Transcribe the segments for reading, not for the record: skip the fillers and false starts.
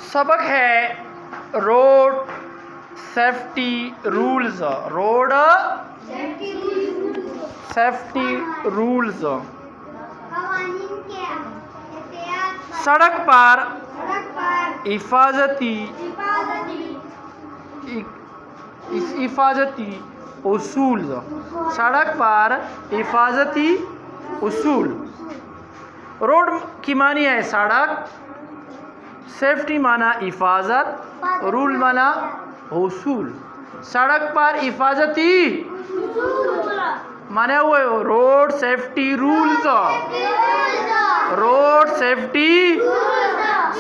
सबक है road safety rules. Road safety rules. सड़क पर हिफाजती उसूल। सड़क पर हिफाजती उसूल। रोड की मानी है सड़क, सेफ्टी माना हिफाजत, रूल माना उसूल। सड़क पर हिफाजती माने हुए road safety rules. Road safety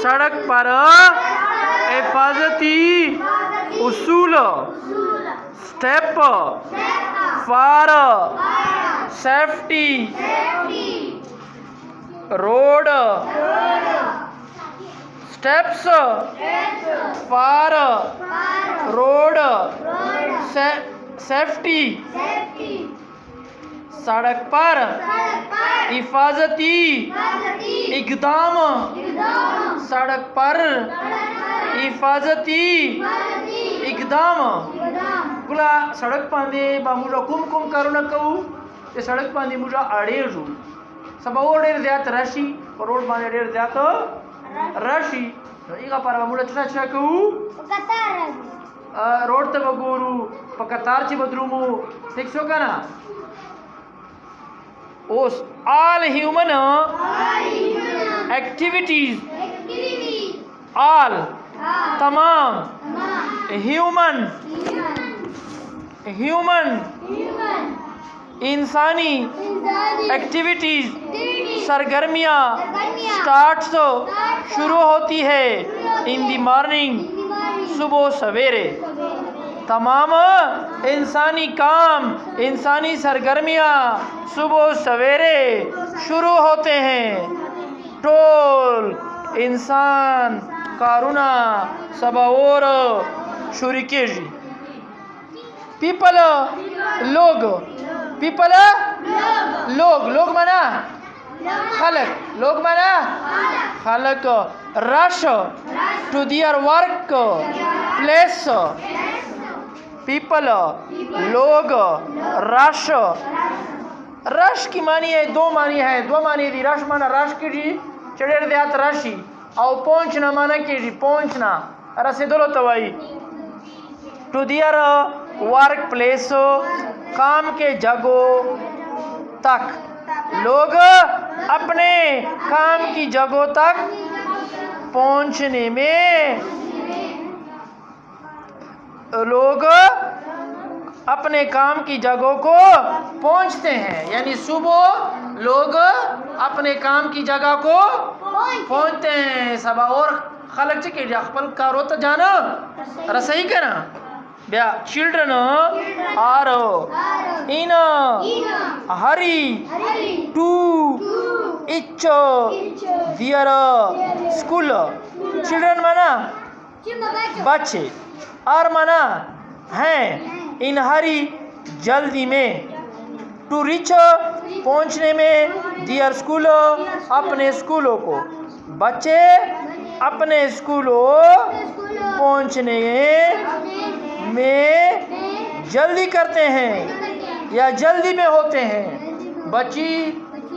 सड़क पर हिफाजती उसूल। Step for safety road. Steps for road safety. सड़क पर हिफाजती इक़दाम। सड़क पर हिफाजती इक़दाम। गुला सड़क पांदे बा मुझा कुम करुणा कहू ये सड़क पांदे मुझा अड़ेजू सब वो डेर जात रशी रोड माने डेर जात रशी इगा पर मुझा चुना कहू रोड तब गोरू पकतार ची बदरूमू ठीक सो का ना ओस all human activities all तमाम ह्यूमन इंसानी एक्टिविटीज सरगर्मियाँ स्टार्ट्स शुरू होती है इन दी मॉर्निंग सुबह सवेरे। तमाम इंसानी काम इंसानी सरगर्मियाँ सुबह सवेरे शुरू होते हैं। टोल इंसान कारुना सब और शुरिकेजी। पीपल लोग पीपल लोग माना खलक लोग माना खलक। Rush to their work place. People लोग रश। रश की मानी है दो मानी है दो मानी दी रश माना रश की जी चढ़ेर दियात रशी और पहुंचना माना की जी पहुंचना रसे दोलो तवाई। टू दियर वर्क प्लेस काम के जगहों तक। लोग अपने काम की जगहों तक पहुंचने में लोग अपने काम की जगहों को पहुंचते हैं यानी सुबह लोग अपने काम की जगह को पहुंचते हैं। सब और खलक के खपल कारो तो जाना रसई के ना ब्या children are in hurry to each their school. Children माना बच्चे और माना हैं इन हरी जल्दी में। टू रिच पहुंचने में दियर स्कूल अपने स्कूलों को। बच्चे अपने स्कूलों पहुंचने में जल्दी करते हैं या जल्दी में होते हैं। बच्ची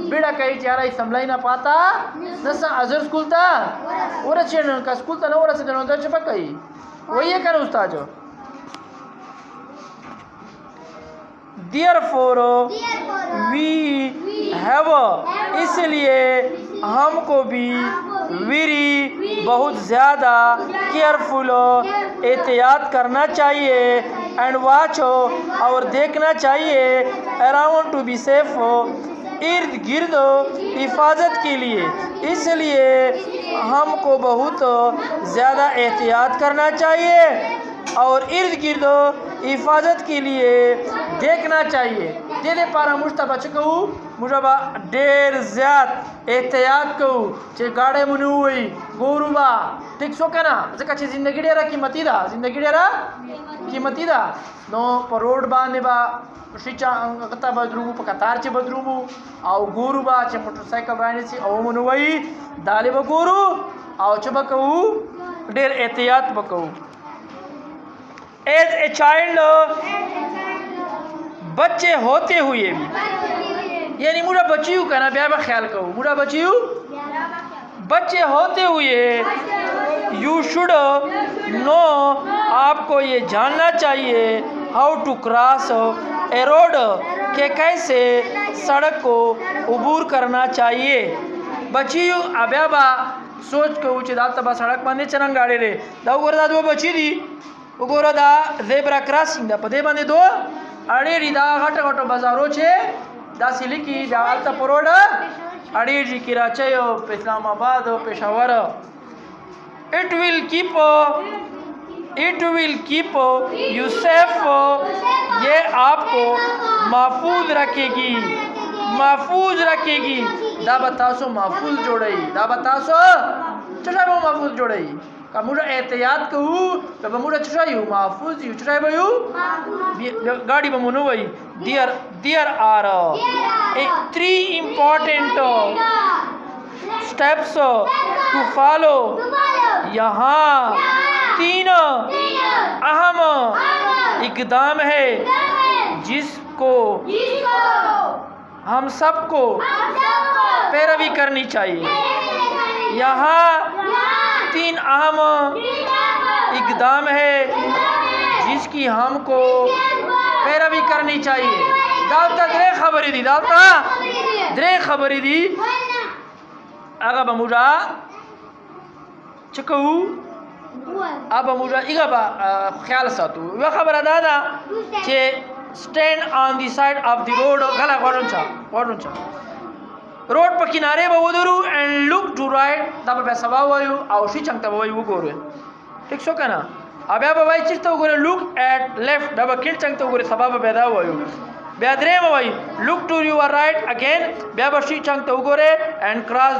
बिड़ा कही चारा संभलाई ना पाता नसा अजर स्कूल था और चेन का स्कूल था ना और से जनों दर्ज पकई वही है कर उस्ताद जो Therefore we have इसलिए हमको भी वेरी बहुत ज़्यादा केयरफुल एहतियात करना चाहिए एंड वॉच और देखना चाहिए अराउंड टू बी सेफ इर्द गिर्द हिफाजत के लिए। इसलिए हमको बहुत ज़्यादा एहतियात करना चाहिए और इर्द गिर्द हिफाजत के लिए देखना चाहिए। दे पारा मुश्तबा कहूँ मुझबा ढेर ज़्याद एहतियात कहूँ चे गाड़े मुनु हुई गोरुबा ठीक सो क्या ना जैसे चे जिंदगी डेरा कीमती दा जिंदगी डेरा कीमती दा नो पर रोड बाने बा शिचा कता बदरूमू पकतार चे बदरूमू आओ गोरुबा चे मोटरसाइकिल राने से आओ मुनु वही दाले बा गोरू आओ चबा कहूँ डेर एहतियात बको एज ए चाइल्ड बच्चे होते हुए भी यानी मुझा बच्चियों का ना ब्याह ख्याल करो मुझा बच्चियों बच्चे होते हुए यू शुड नो आपको ये जानना चाहिए how to cross a road के कैसे सड़क को उबूर करना चाहिए बच्चियों अब्याबा सोच के ऊँचे दाल तबा सड़क बंदे चरंग गाड़े रे दा उगोर दा दो बच्ची दी उगोर दा जेब्रा क्रॉसिंग दा पदे बंदे दो अड़े री दा घट घट बाजारो छे दा सिलिकी दा आलता परोड अड़ी जी Karachi Islamabad Peshawar it will keep you safe ये आपको महफूज रखेगी दा बतासो महफूज जोड़ई दा बतासो चला वो महफूज जोड़ई का मुझे एहतियात कहूँ तो मुझे चुराई हूँ महफूज यू चुराई भाई गाड़ी में मुनो भाई there are three important steps to follow यहाँ 3 अहम इकदाम है जिसको हम सबको पैरवी करनी चाहिए यहाँ 3 अहम इकदाम है जिसकी हमको पैरवी करनी चाहिए दालता द्रे खबरी दी आगा बमुरा चकू अब बमुरा इगा बा ख्याल सातू व खबर दादा che stand on the side of the road गला वाडुंचा रोड पर किनारे बवदरू एंड लुक टू राइट दाबा बेसवा वायु आवशी चंगता वायु वो गोरे ठीक सो kana abya ba vai chista gore look at left daba kil changta gore sababa beda wayu beadre ma vai look to your right again bya ba shi changta gore and cross